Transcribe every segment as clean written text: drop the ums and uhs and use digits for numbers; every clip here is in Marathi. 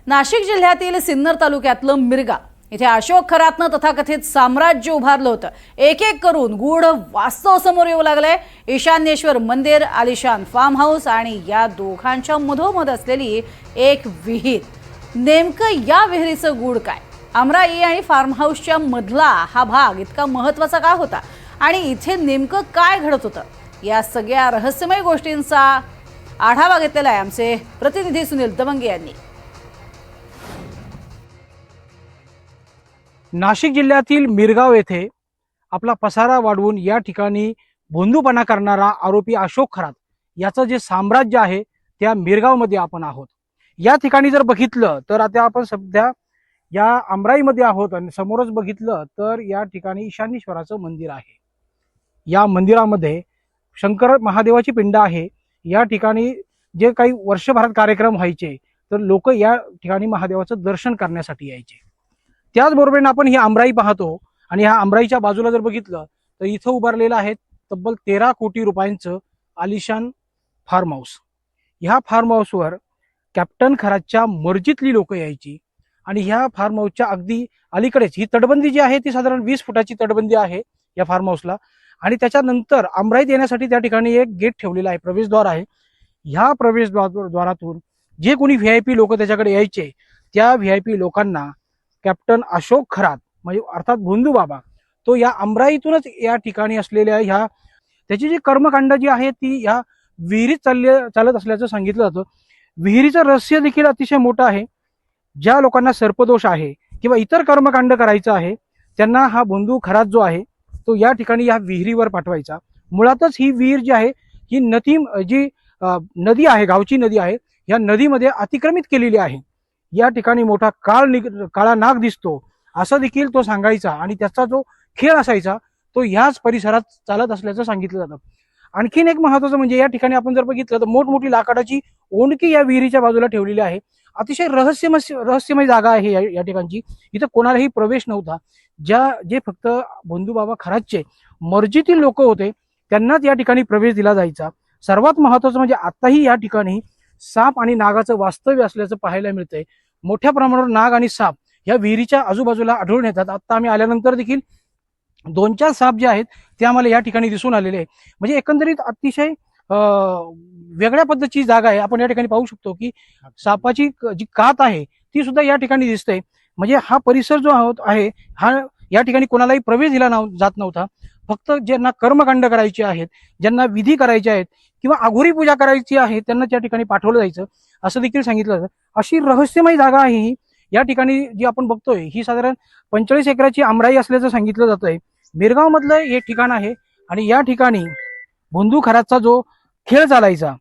नाशिक जिल्ह्यातील सिन्नर तालुक्यातलं मिरगा इथे अशोक खरातनं तथाकथित साम्राज्य उभारलं होतं। एक एक करून गूढ वास्तव समोर येऊ लागलंय। ईशान्येश्वर मंदिर, आलिशान फार्म हाऊस आणि या दोघांच्या मधोमध असलेली एक विहीर। नेमकं या विहिरीचं गूढ काय? अमराई आणि फार्म हाऊसच्या मधला हा भाग इतका महत्त्वाचा का होता आणि इथे नेमकं काय घडत होतं? या सगळ्या रहस्यमय गोष्टींचा आढावा घेतलेला आहे आमचे प्रतिनिधी सुनील दवंगे यांनी। नाशिक जिल्ह्यातील मिरगाव येथे आपला पसारा वाढवून या ठिकाणी भोंदूपणा करणारा आरोपी अशोक खरात याचं जे साम्राज्य आहे त्या मिरगावमध्ये आपण आहोत। या ठिकाणी जर बघितलं तर आता आपण सध्या या अमराईमध्ये आहोत आणि समोरच बघितलं तर या ठिकाणी ईशान्येश्वराचं मंदिर आहे। या मंदिरामध्ये शंकर महादेवाची पिंड आहे। या ठिकाणी जे काही वर्षभरात कार्यक्रम व्हायचे तर लोक या ठिकाणी महादेवाचं दर्शन करण्यासाठी यायचे। त्याचबरोबर आपण ही अमराई पाहतो आणि ह्या अमराईच्या बाजूला जर बघितलं तर इथं उभारलेलं आहे तब्बल 13 कोटी रुपयांचं आलिशान फार्म हाऊस। ह्या फार्म हाऊसवर कॅप्टन खरातच्या मर्जीतली लोक यायची आणि ह्या फार्म हाऊसच्या अगदी अलीकडेच ही तटबंदी जी आहे ती साधारण 20 फुटाची तटबंदी आहे या फार्म हाऊसला। आणि त्याच्यानंतर अमराईत येण्यासाठी त्या ठिकाणी एक गेट ठेवलेला आहे, प्रवेशद्वार आहे। ह्या प्रवेशद्वारातून जे कोणी व्हीआयपी लोक त्याच्याकडे यायचे त्या व्हीआयपी लोकांना कॅप्टन अशोक खरात म्हणजे अर्थात भोंदू बाबा तो या अमराईतूनच या ठिकाणी असलेल्या ह्या त्याची जी कर्मकांड जी आहे ती ह्या विहिरीत चालत असल्याचं सांगितलं जातं। विहिरीचं रहस्य देखील अतिशय मोठं आहे। ज्या लोकांना सर्पदोष आहे किंवा इतर कर्मकांड करायचं आहे त्यांना हा भोंदू खरात जो आहे तो या ठिकाणी या विहिरीवर पाठवायचा। मुळातच ही विहीर जी आहे ही नदी आहे, गावची नदी आहे, या नदीमध्ये अतिक्रमित केलेली आहे। या ठिकाणी मोठा काळा नाग दिसतो असं देखील तो सांगायचा आणि त्याचा जो खेळ असायचा तो ह्याच परिसरात चालत असल्याचं सांगितलं जातं। आणखीन एक महत्वाचं म्हणजे या ठिकाणी आपण जर बघितलं तर मोठमोठी लाकडाची ओंडकी या विहिरीच्या बाजूला ठेवलेली आहे। अतिशय रहस्यमय जागा आहे या ठिकाणची। इथं कोणालाही प्रवेश नव्हता। जे फक्त भोंदू बाबा खरातचे मर्जीतील लोक होते त्यांनाच या ठिकाणी प्रवेश दिला जायचा। सर्वात महत्वाचं म्हणजे आताही या ठिकाणी साप आणि नागाचं वास्तव्य असल्याचं पाहायला मिळतंय। मोठ्या प्रमाणावर नाग आणि साप या विहिरीच्या आजूबाजूला आढळून येतात। आता आम्ही आल्यानंतर देखील 2-4 साप जे आहेत ते आम्हाला या ठिकाणी दिसून आलेले आहे। म्हणजे एकंदरीत अतिशय वेगळ्या पद्धतीची जागा आहे। आपण या ठिकाणी पाहू शकतो की सापाची जी कात आहे ती सुद्धा या ठिकाणी दिसते। म्हणजे हा परिसर जो आहे हा या ठिकाणी कोणालाही प्रवेश दिला जात नव्हता। फक्त ज्यांना कर्मकांड करायचे आहेत, ज्यांना विधी करायचे आहेत किंवा अघोरी पूजा करायची आहे त्यांना त्या ठिकाणी पाठवलं जायचं असं देखील सांगितलं जातं। अशी रहस्यमय जागा आहे ही। या ठिकाणी जी आपण बघतोय ही साधारण 45 एकराची अमराई असल्याचं सांगितलं जातंय। मिरगाव मधलं हे ठिकाण आहे आणि या ठिकाणी भोंदू खरातचा जो खेळ चालायचा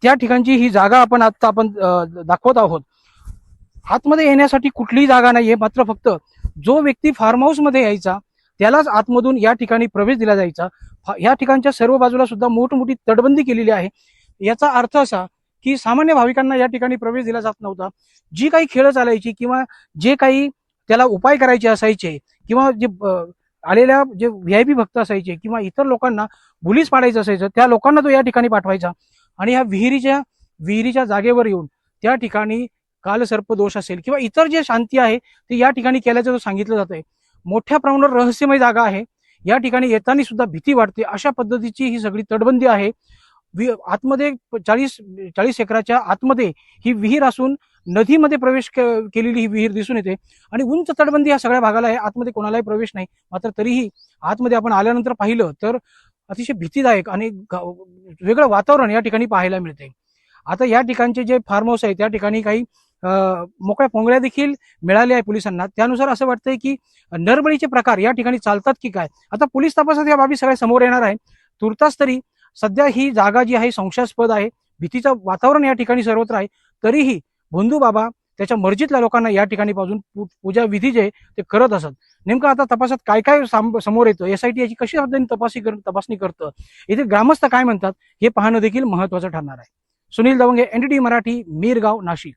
त्या ठिकाणची ही जागा आता आपण दाखवत आहोत। आतमध्ये येण्यासाठी कुठलीही जागा नाहीये, मात्र फक्त जो व्यक्ती फार्म हाऊस मध्ये यायचा त्यालाच आतमधून या ठिकाणी प्रवेश दिला जायचा। या ठिकाणच्या सर्व बाजूला सुद्धा मोठमोठी तटबंदी केलेली आहे। याचा अर्थ असा की सामान्य भाविकांना या ठिकाणी प्रवेश दिला जात नव्हता। जी काही खेळ चालायची किंवा जे काही त्याला उपाय करायचे असायचे किंवा जे आलेल्या जे व्हीआयपी भक्त असायचे किंवा इतर लोकांना बुलीस पाडायचं असायचं त्या लोकांना तो या ठिकाणी पाठवायचा आणि ह्या विहिरीच्या जागेवर येऊन त्या ठिकाणी कालसर्पदोष असेल किंवा इतर जे शांती आहे ते या ठिकाणी केल्याचं सांगितलं जातंय। मोठ्या प्रमाणावर रहस्यमय जागा आहे। या ठिकाणी येताना सुद्धा भीती वाटते अशा पद्धतीची ही सगळी तटबंदी आहे। आतमध्ये 40 एकराच्या आतमध्ये ही विहीर असून नदीमध्ये प्रवेश केलेली ही विहीर दिसून येते आणि उंच तटबंदी या सगळ्या भागाला आहे। आतमध्ये कोणालाही प्रवेश नाही, मात्र तरीही आतमध्ये आपण आल्यानंतर पाहिलं तर अतिशय भीतीदायक आणि वेगळं वातावरण या ठिकाणी पाहायला मिळते। आता या ठिकाणचे जे फार्म हाऊस आहे त्या ठिकाणी काही मोकळ्या पोंगळ्या देखील मिळाल्या आहे पोलिसांना। त्यानुसार असं वाटतंय की नरबळीचे प्रकार या ठिकाणी चालतात की काय, आता पोलीस तपासात या बाबी सगळ्या समोर येणार आहे। तुर्तास तरी सध्या ही जागा जी आहे संशयास्पद आहे, भीतीचं वातावरण या ठिकाणी सर्वत्र आहे। तरीही भोंदू बाबा त्याच्या मर्जीतल्या लोकांना या ठिकाणी पासून पूजा विधी जे ते करत असत। नेमकं आता तपासात काय काय समोर येतं, SIT याची कशी पद्धतीने तपासणी करतं, इथे ग्रामस्थ काय म्हणतात हे पाहणं देखील महत्वाचं ठरणार आहे। सुनील दवंगे, NDTV मराठी, मिरगाव, नाशिक।